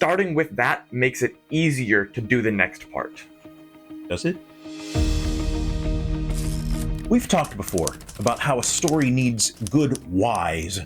starting with that makes it easier to do the next part. Does it? We've talked before about how a story needs good whys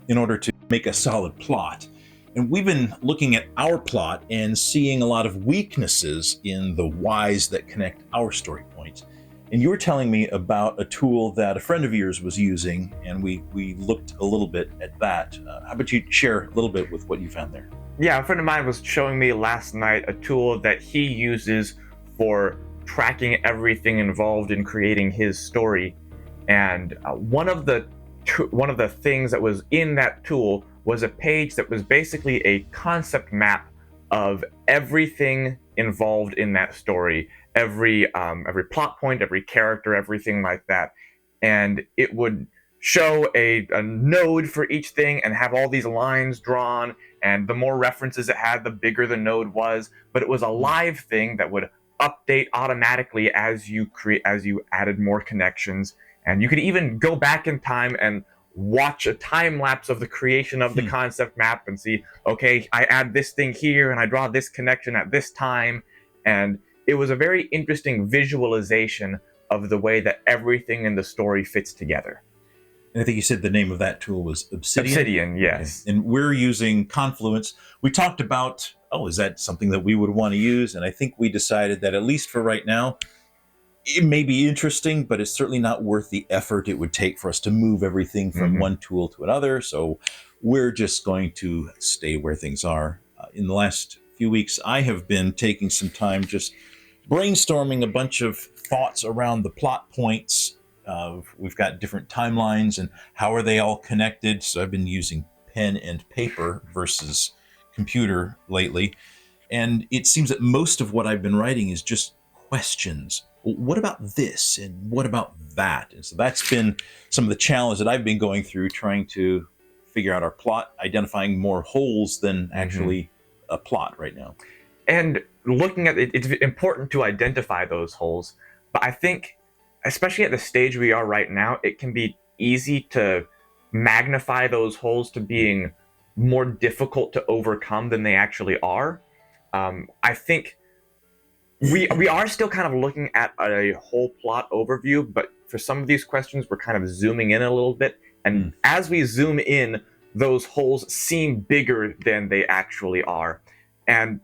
in order to make a solid plot. And we've been looking at our plot and seeing a lot of weaknesses in the whys that connect our story points. And you were telling me about a tool that a friend of yours was using, and we looked a little bit at that. How about you share a little bit with what you found there? Yeah, a friend of mine was showing me last night a tool that he uses for tracking everything involved in creating his story. And one of the things that was in that tool was a page that was basically a concept map of everything involved in that story, every plot point, every character, everything like that. And it would show a node for each thing and have all these lines drawn, and the more references it had, the bigger the node was. But it was a live thing that would update automatically as you added more connections. And you could even go back in time and watch a time lapse of the creation of the concept map and see, okay, I add this thing here and I draw this connection at this time. And it was a very interesting visualization of the way that everything in the story fits together. And I think you said the name of that tool was Obsidian? Obsidian, yes. Okay. And we're using Confluence. We talked about, is that something that we would want to use? And I think we decided that, at least for right now, it may be interesting, but it's certainly not worth the effort it would take for us to move everything from one tool to another. So we're just going to stay where things are. In the last few weeks, I have been taking some time just brainstorming a bunch of thoughts around the plot points. We've got different timelines and how are they all connected. So I've been using pen and paper versus computer lately. And it seems that most of what I've been writing is just questions. What about this? And what about that? And so that's been some of the challenge that I've been going through, trying to figure out our plot, identifying more holes than actually a plot right now. And looking at it, it's important to identify those holes. But I think, especially at the stage we are right now, it can be easy to magnify those holes to being more difficult to overcome than they actually are. I think we are still kind of looking at a whole plot overview, but for some of these questions, we're kind of zooming in a little bit. And as we zoom in, those holes seem bigger than they actually are. And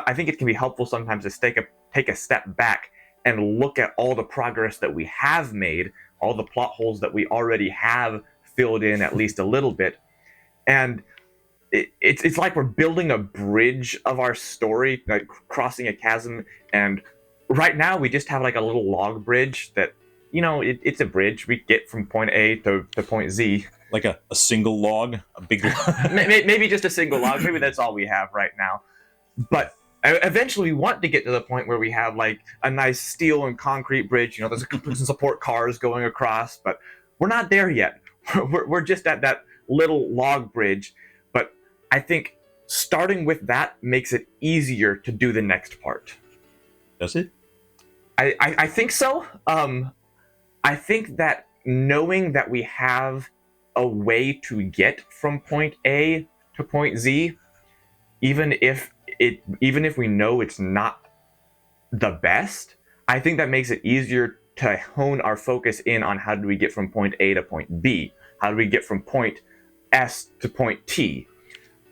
I think it can be helpful sometimes to take a step back and look at all the progress that we have made, all the plot holes that we already have filled in at least a little bit. And it's like we're building a bridge of our story, like crossing a chasm. And right now we just have like a little log bridge that, it's a bridge. We get from point A to point Z. Like a single log, a big log? Maybe just a single log. Maybe that's all we have right now. But eventually we want to get to the point where we have like a nice steel and concrete bridge. There's some support cars going across, but we're not there yet. We're just at that little log bridge. But I think starting with that makes it easier to do the next part. Does it? I think so. I think that knowing that we have a way to get from point A to point Z, even if we know it's not the best, I think that makes it easier to hone our focus in on how do we get from point A to point B? How do we get from point S to point T?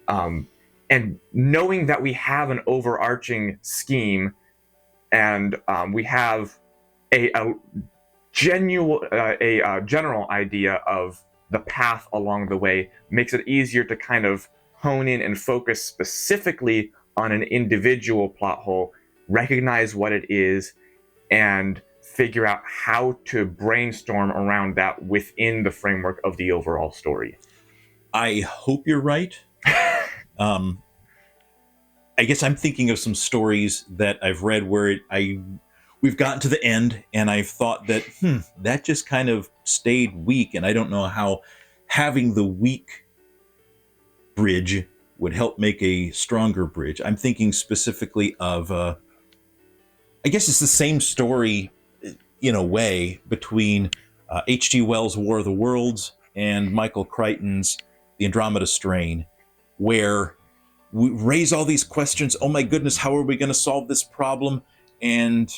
And knowing that we have an overarching scheme and we have a general idea of the path along the way makes it easier to kind of hone in and focus specifically on an individual plot hole, recognize what it is, and figure out how to brainstorm around that within the framework of the overall story. I hope you're right. I guess I'm thinking of some stories that I've read where we've gotten to the end and I've thought that, that just kind of stayed weak. And I don't know how having the weak bridge would help make a stronger bridge. I'm thinking specifically of, I guess it's the same story in a way between H.G. Wells' War of the Worlds and Michael Crichton's The Andromeda Strain, where we raise all these questions. Oh my goodness, how are we going to solve this problem? And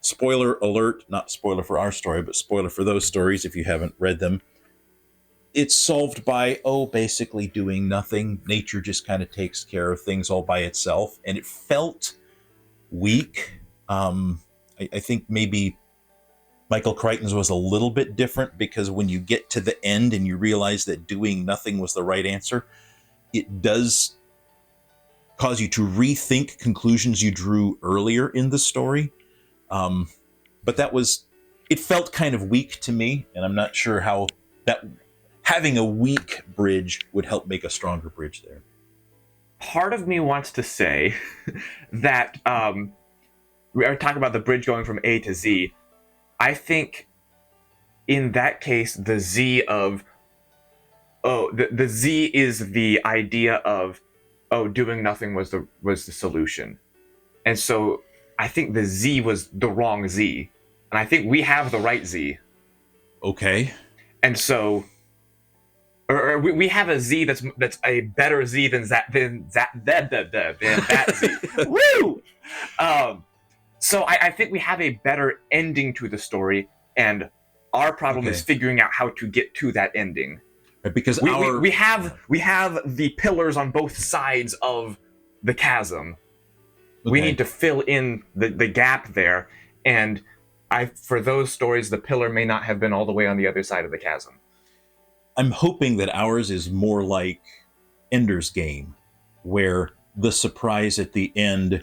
spoiler alert, not spoiler for our story, but spoiler for those stories if you haven't read them. It's solved by, basically doing nothing. Nature just kind of takes care of things all by itself. And it felt weak. I think maybe Michael Crichton's was a little bit different, because when you get to the end and you realize that doing nothing was the right answer, it does cause you to rethink conclusions you drew earlier in the story. But it felt kind of weak to me, and I'm not sure how that having a weak bridge would help make a stronger bridge there. Part of me wants to say that we are talking about the bridge going from A to Z. I think in that case, the Z of the Z is the idea of doing nothing was the solution, and so I think the Z was the wrong Z, and I think we have the right Z. Okay. And so, or we have a Z that's a better Z than that Z. Woo! So I think we have a better ending to the story, and our problem is figuring out how to get to that ending. Because we have the pillars on both sides of the chasm. Okay. We need to fill in the gap there, and for those stories, the pillar may not have been all the way on the other side of the chasm. I'm hoping that ours is more like Ender's Game, where the surprise at the end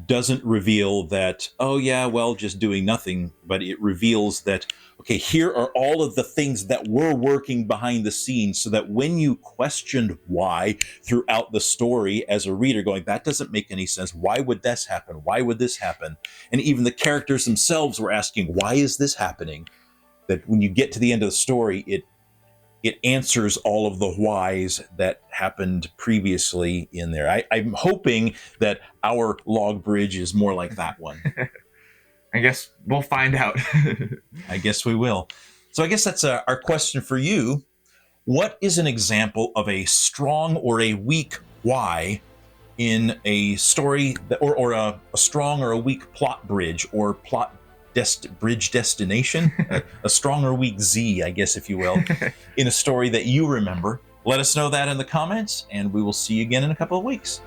doesn't reveal that, just doing nothing, but it reveals that, okay, here are all of the things that were working behind the scenes, so that when you questioned why throughout the story as a reader, going, that doesn't make any sense. Why would this happen? Why would this happen? And even the characters themselves were asking, why is this happening? That when you get to the end of the story, it answers all of the whys that happened previously in there. I'm hoping that our log bridge is more like that one. I guess we'll find out. I guess we will. So I guess that's our question for you. What is an example of a strong or a weak why in a story, or a strong or a weak plot bridge, or plot bridge destination, a strong or weak Z, I guess, if you will, in a story that you remember? Let us know that in the comments, and we will see you again in a couple of weeks.